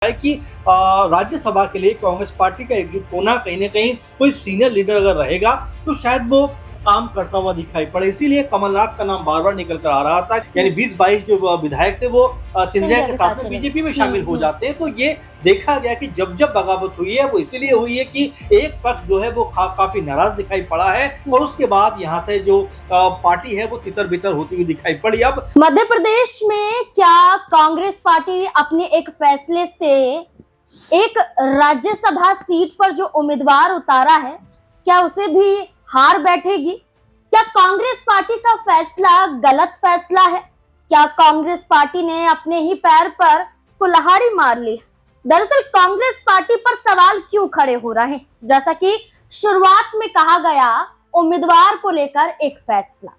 है कि राज्यसभा के लिए कांग्रेस पार्टी का एकजुट होना कहीं न कहीं कोई सीनियर लीडर अगर रहेगा तो शायद वो काम करता हुआ दिखाई पड़े। इसीलिए कमलनाथ का नाम बार-बार निकल कर आ रहा था। यानी 20-22 जो विधायक थे वो सिंधिया के साथ में बीजेपी में शामिल हो जाते हैं। तो ये देखा गया कि जब बगावत हुई है वो इसीलिए हुई है कि एक पक्ष जो है वो काफी नाराज दिखाई पड़ा है और उसके बाद यहाँ से जो पार्टी है वो तितर-बितर होती हुई दिखाई पड़ी। अब मध्य प्रदेश में क्या कांग्रेस पार्टी अपने एक फैसले से एक राज्यसभा सीट पर जो उम्मीदवार उतारा है क्या उसे भी हार बैठेगी? क्या कांग्रेस पार्टी का फैसला गलत फैसला है? क्या कांग्रेस पार्टी ने अपने ही पैर पर कुल्हाड़ी मार ली? दरअसल कांग्रेस पार्टी पर सवाल क्यों खड़े हो रहे हैं? जैसा कि शुरुआत में कहा गया, उम्मीदवार को लेकर एक फैसला।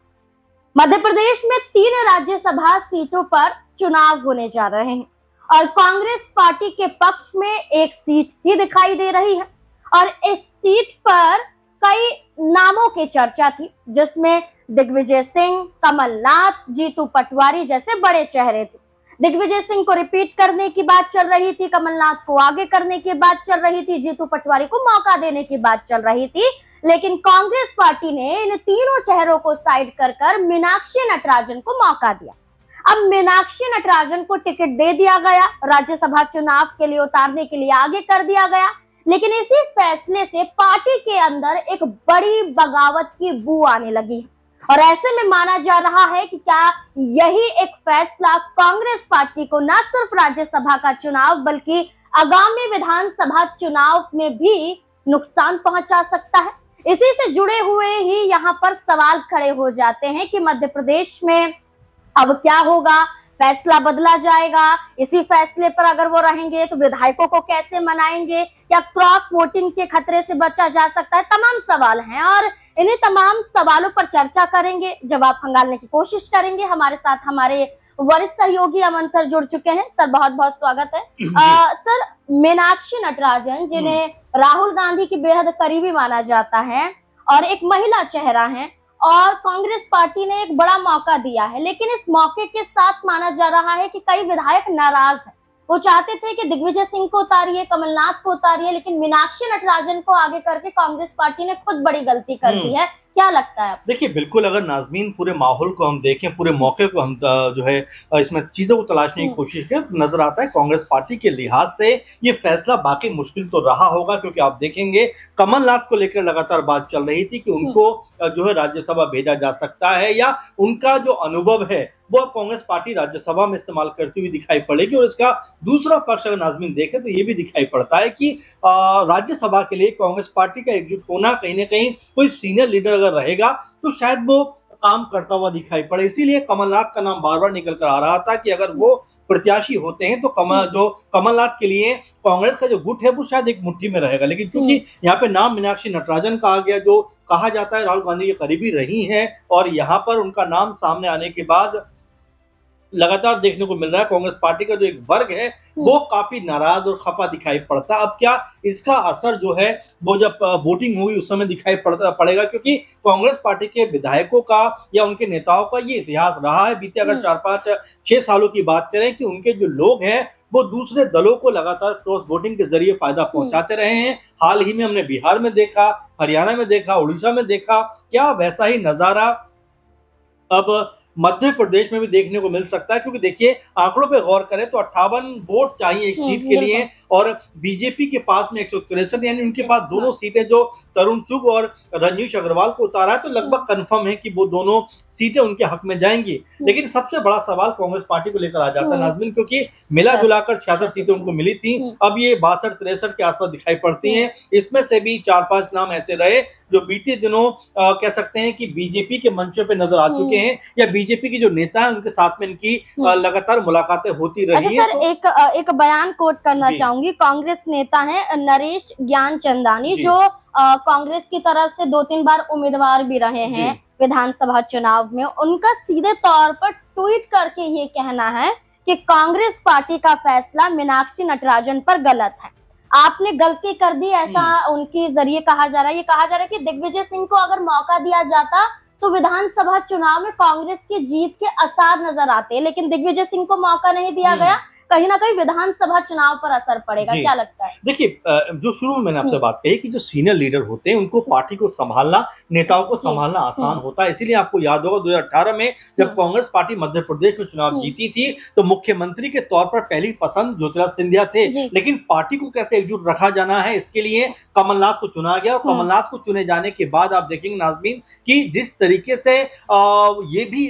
मध्य प्रदेश में 3 राज्यसभा सीटों पर चुनाव होने जा रहे हैं और कांग्रेस पार्टी के पक्ष में एक सीट ही दिखाई दे रही है और इस सीट पर कई नामों की चर्चा थी, जिसमें दिग्विजय सिंह, कमलनाथ, जीतू पटवारी जैसे बड़े चेहरे थे। दिग्विजय सिंह को रिपीट करने की बात चल रही थी, कमलनाथ को आगे करने की बात चल रही थी, जीतू पटवारी को मौका देने की बात चल रही थी। लेकिन कांग्रेस पार्टी ने इन तीनों चेहरों को साइड कर मीनाक्षी नटराजन को मौका दिया। अब मीनाक्षी नटराजन को टिकट दे दिया गया, राज्यसभा चुनाव के लिए उतारने के लिए आगे कर दिया गया। लेकिन इसी फैसले से पार्टी के अंदर एक बड़ी बगावत की बू आने लगी और ऐसे में माना जा रहा है कि क्या यही एक फैसला कांग्रेस पार्टी को न सिर्फ राज्यसभा का चुनाव बल्कि आगामी विधानसभा चुनाव में भी नुकसान पहुंचा सकता है। इसी से जुड़े हुए ही यहाँ पर सवाल खड़े हो जाते हैं कि मध्य प्रदेश में अब क्या होगा? फैसला बदला जाएगा? इसी फैसले पर अगर वो रहेंगे तो विधायकों को कैसे मनाएंगे? क्या क्रॉस वोटिंग के खतरे से बचा जा सकता है? तमाम सवाल हैं और इन्हीं तमाम सवालों पर चर्चा करेंगे, जवाब खंगालने की कोशिश करेंगे। हमारे साथ हमारे वरिष्ठ सहयोगी अमन सर जुड़ चुके हैं। सर बहुत बहुत स्वागत है। सर, मीनाक्षी नटराजन जिन्हें राहुल गांधी की बेहद करीबी माना जाता है और एक महिला चेहरा है और कांग्रेस पार्टी ने एक बड़ा मौका दिया है, लेकिन इस मौके के साथ माना जा रहा है कि कई विधायक नाराज हैं। वो चाहते थे कि दिग्विजय सिंह को उतारिए, कमलनाथ को उतारिए, लेकिन मीनाक्षी नटराजन को आगे करके कांग्रेस पार्टी ने खुद बड़ी गलती कर दी है। क्या लगता है? देखिए, बिल्कुल अगर नाज़मीन पूरे माहौल को हम देखें, पूरे मौके को हम जो है इसमें चीज़ों को तलाशने की कोशिश करें तो नजर आता है कांग्रेस पार्टी के लिहाज से ये फैसला बाकी मुश्किल तो रहा होगा, क्योंकि आप देखेंगे कमलनाथ को लेकर लगातार बात चल रही थी कि उनको जो है राज्यसभा भेजा जा सकता है या उनका जो अनुभव है वो कांग्रेस पार्टी राज्यसभा में इस्तेमाल करती हुई दिखाई पड़ेगी। और इसका दूसरा पक्ष अगर नाज़मीन देखें तो ये भी दिखाई पड़ता है कि राज्यसभा के लिए कांग्रेस पार्टी का एकजुट होना कहीं न कहीं कोई सीनियर लीडर अगर रहेगा तो शायद वो काम करता हुआ दिखाई पड़े। इसीलिए कमलनाथ का नाम बार-बार निकल कर आ रहा था कि अगर वो प्रत्याशी होते हैं तो कमलनाथ के लिए कांग्रेस का जो गुट है वो शायद एक मुट्ठी में रहेगा। लेकिन चूंकि यहाँ पे नाम मीनाक्षी नटराजन का आ गया, जो कहा जाता है राहुल गांधी के करीबी रही हैं, और यहाँ पर उनका नाम सामने आने के बाद लगातार देखने को मिल रहा है कांग्रेस पार्टी का जो एक वर्ग है वो काफी नाराज और खफा दिखाई पड़ता है। अब क्या इसका असर जो है वो जब वोटिंग होगी उस समय दिखाई पड़ेगा, क्योंकि कांग्रेस पार्टी के विधायकों का या उनके नेताओं का ये इतिहास रहा है बीते अगर 4-5-6 सालों की बात करें कि उनके जो लोग हैं वो दूसरे दलों को लगातार क्रॉस वोटिंग के जरिए फायदा पहुंचाते रहे हैं। हाल ही में हमने बिहार में देखा, हरियाणा में देखा, उड़ीसा में देखा, क्या वैसा ही नजारा अब मध्य प्रदेश में भी देखने को मिल सकता है। क्योंकि देखिए, आंकड़ों पे गौर करें तो 58 वोट चाहिए एक सीट के लिए और बीजेपी के पास में 163, यानी उनके पास दोनों सीटें जो तरुण चुग और रजनीश अग्रवाल को उतारा है तो लगभग कंफर्म है कि वो दोनों सीटें उनके हक में जाएंगी। लेकिन सबसे बड़ा सवाल कांग्रेस पार्टी को लेकर आ जाता है नाज़मीन, क्योंकि मिला जुलाकर 66 सीटें उनको मिली थी, अब ये 62-63 के आसपास दिखाई पड़ती हैं। इसमें से भी 4-5 नाम ऐसे रहे जो बीते दिनों कह सकते हैं कि बीजेपी के मंचों पे नजर आ चुके हैं या बीजेपी के जो नेता है उनके साथ में इनकी लगातार मुलाकातें होती रही हैं। सर, एक बयान कोट करना चाहूंगी। कांग्रेस नेता है नरेश ज्ञानचंदानी, जो कांग्रेस की तरफ से 2-3 बार उम्मीदवार भी रहे हैं विधानसभा चुनाव में। उनका सीधे तौर पर ट्वीट करके ये कहना है कि कांग्रेस पार्टी का फैसला मीनाक्षी नटराजन पर गलत है। आपने गलती कर दी, ऐसा उनके जरिए कहा जा रहा है। ये कहा जा रहा है कि दिग्विजय सिंह को अगर मौका दिया जाता तो विधानसभा चुनाव में कांग्रेस की जीत के आसार नजर आते, लेकिन दिग्विजय सिंह को मौका नहीं दिया गया। कहीं ना कहीं विधानसभा चुनाव पर असर पड़ेगा, जी। क्या लगता है? देखिए जो शुरू में मैंने आपसे बात कही कि जो सीनियर लीडर होते हैं उनको पार्टी को संभालना, नेताओं को जी। संभालना आसान होता है। इसीलिए आपको याद होगा 2018 में जब कांग्रेस पार्टी मध्य प्रदेश में चुनाव जीती थी तो मुख्यमंत्री के तौर पर पहली पसंद ज्योतिरादित्य सिंधिया थे, लेकिन पार्टी को कैसे एकजुट रखा जाना है इसके लिए कमलनाथ को चुना गया। और कमलनाथ को चुने जाने के बाद आप देखेंगे नाज़मीन कि जिस तरीके से ये भी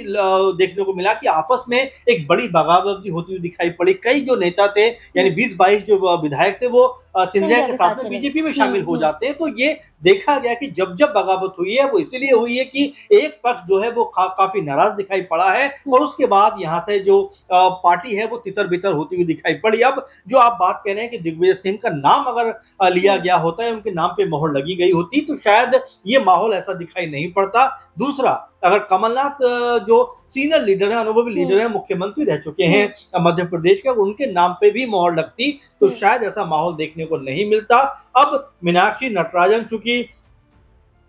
देखने को मिला कि आपस में एक बड़ी बगावत होती हुई दिखाई पड़ी। कई जो नेता थे यानी 20-22 जो विधायक थे वो सिंधिया के साथ में बीजेपी में शामिल हो जाते हैं। तो ये देखा गया कि जब जब बगावत हुई है वो इसीलिए हुई है कि एक पक्ष जो है वो काफी नाराज दिखाई पड़ा है और उसके बाद यहाँ से जो पार्टी है वो तितर बितर होती हुई दिखाई पड़ी। अब जो आप बात कह रहे हैं कि दिग्विजय सिंह का नाम अगर लिया गया होता है, उनके नाम पे मोहर लगी गई होती तो शायद ये माहौल ऐसा दिखाई नहीं पड़ता। दूसरा, अगर कमलनाथ जो सीनियर लीडर है, अनुभवी लीडर है, मुख्यमंत्री रह चुके हैं मध्य प्रदेश के, उनके नाम पे भी मोहर लगती तो शायद ऐसा माहौल देखने को नहीं मिलता। अब मीनाक्षी नटराजन चूंकि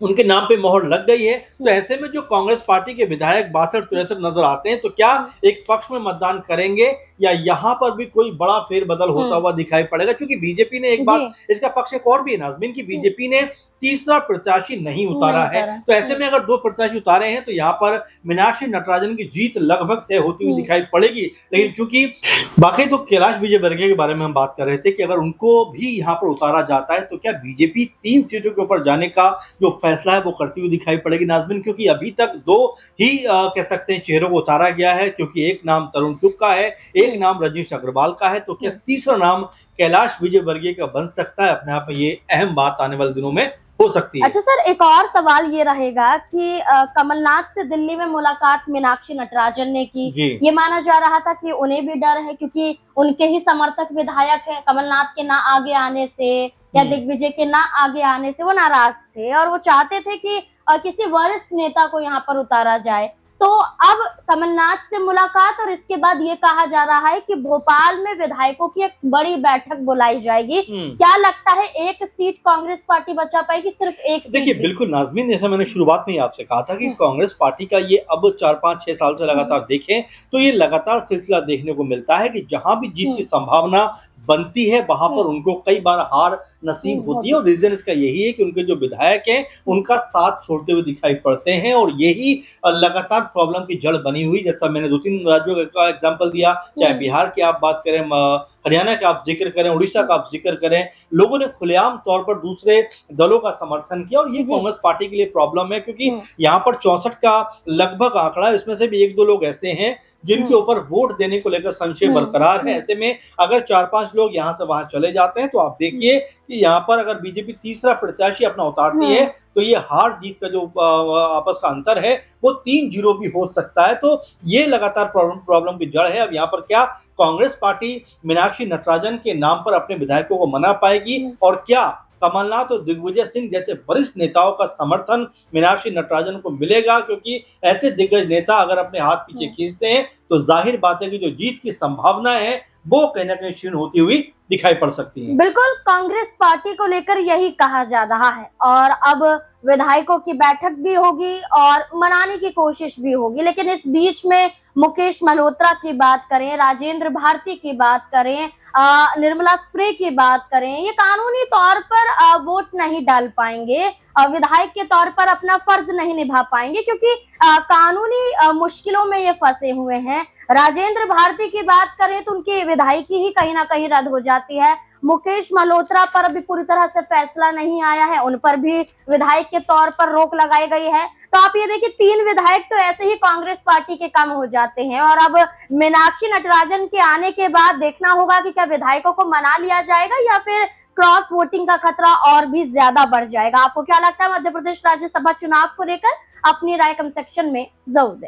उनके नाम पे मोहर लग गई है तो ऐसे में जो कांग्रेस पार्टी के विधायक 62-63 नजर आते हैं तो क्या एक पक्ष में मतदान करेंगे या यहाँ पर भी कोई बड़ा फेरबदल होता हुआ दिखाई पड़ेगा? क्योंकि बीजेपी ने एक बात, इसका पक्ष एक और भी है नाज़मीन की बीजेपी ने तीसरा प्रत्याशी नहीं उतारा है। तो ऐसे में अगर 2 प्रत्याशी उतारे हैं तो यहाँ पर मीनाक्षी नटराजन की जीत लगभग तय होती हुई दिखाई पड़ेगी। लेकिन चूंकि बाकी तो कैलाश विजयवर्गीय के बारे में हम बात कर रहे थे कि अगर उनको भी यहाँ पर उतारा जाता है तो क्या बीजेपी 3 सीटों के ऊपर जाने का जो फैसला है वो करती हुई दिखाई पड़ेगी नाज़मीन? क्योंकि अभी तक 2 ही कह सकते हैं चेहरों को उतारा गया है, क्योंकि एक नाम तरुण चुग का है, एक नाम रजनीश अग्रवाल का है। तो क्या तीसरा नाम कैलाश विजयवर्गीय का बन सकता है? अपने आप में ये अहम बात आने वाले दिनों में हो सकती है। अच्छा सर, एक और सवाल ये रहेगा कि कमलनाथ से दिल्ली में मुलाकात मीनाक्षी नटराजन ने की। ये माना जा रहा था कि उन्हें भी डर है क्योंकि उनके ही समर्थक विधायक हैं, कमलनाथ के ना आगे आने से या दिग्विजय के ना आगे आने से वो नाराज थे और वो चाहते थे कि किसी वरिष्ठ नेता को यहाँ पर उतारा जाए। तो अब कमलनाथ से मुलाकात और इसके बाद ये कहा जा रहा है कि भोपाल में विधायकों की एक बड़ी बैठक बुलाई जाएगी। क्या लगता है एक सीट कांग्रेस पार्टी बचा पाएगी? सिर्फ एक सीट? देखिए बिल्कुल नाज़मीन, जैसा मैंने शुरुआत में ही आपसे कहा था कि कांग्रेस पार्टी का ये अब 4-5-6 साल से लगातार देखें तो ये लगातार सिलसिला देखने को मिलता है कि जहां भी जीत की संभावना बनती है वहां पर उनको कई बार हार नसीब होती है। और रीजन इसका यही है कि उनके जो विधायक हैं उनका साथ छोड़ते हुए दिखाई पड़ते हैं और यही लगातार प्रॉब्लम की जड़ बनी हुई। जैसा मैंने 2-3 राज्यों का एग्जांपल दिया, चाहे बिहार की आप बात करें, हरियाणा का आप जिक्र करें, उड़ीसा का आप जिक्र करें, लोगों ने खुलेआम तौर पर दूसरे दलों का समर्थन किया और ये कांग्रेस पार्टी के लिए प्रॉब्लम है क्योंकि यहाँ पर 64 का लगभग आंकड़ा, इसमें से भी 1-2 लोग ऐसे हैं जिनके ऊपर वोट देने को लेकर संशय बरकरार है। ऐसे में अगर 4-5 लोग यहाँ से वहां चले जाते हैं तो आप देखिए कि यहाँ पर अगर बीजेपी तीसरा प्रत्याशी अपना उतारती है तो ये हार जीत का जो आपस का अंतर है वो 3-0 भी हो सकता है। तो ये लगातार प्रॉब्लम की जड़ है। अब यहाँ पर क्या कांग्रेस पार्टी मीनाक्षी नटराजन के नाम पर अपने विधायकों को मना पाएगी और क्या कमलनाथ और दिग्विजय सिंह जैसे वरिष्ठ नेताओं का समर्थन मीनाक्षी नटराजन को मिलेगा? क्योंकि ऐसे दिग्गज नेता अगर अपने हाथ पीछे खींचते हैं तो जाहिर बात है कि जो जीत की संभावना है वो कहीं ना कहीं क्षीण होती हुई दिखाई पड़ सकती है। बिल्कुल, कांग्रेस पार्टी को लेकर यही कहा जा रहा है और अब विधायकों की बैठक भी होगी और मनाने की कोशिश भी होगी। लेकिन इस बीच में मुकेश मल्होत्रा की बात करें, राजेंद्र भारती की बात करें, निर्मला स्प्रे की बात करें, ये कानूनी तौर पर वोट नहीं डाल पाएंगे, विधायक के तौर पर अपना फर्ज नहीं निभा पाएंगे क्योंकि कानूनी मुश्किलों में ये फंसे हुए हैं। राजेंद्र भारती की बात करें तो उनकी विधायकी ही कहीं ना कहीं रद्द हो जाती है। मुकेश मल्होत्रा पर अभी पूरी तरह से फैसला नहीं आया है, उन पर भी विधायक के तौर पर रोक लगाई गई है। तो आप ये देखिए 3 विधायक तो ऐसे ही कांग्रेस पार्टी के कम हो जाते हैं और अब मीनाक्षी नटराजन के आने के बाद देखना होगा कि क्या विधायकों को मना लिया जाएगा या फिर क्रॉस वोटिंग का खतरा और भी ज्यादा बढ़ जाएगा। आपको क्या लगता है मध्य प्रदेश राज्यसभा चुनाव को लेकर? अपनी राय कमेंट सेक्शन में जरूर दें।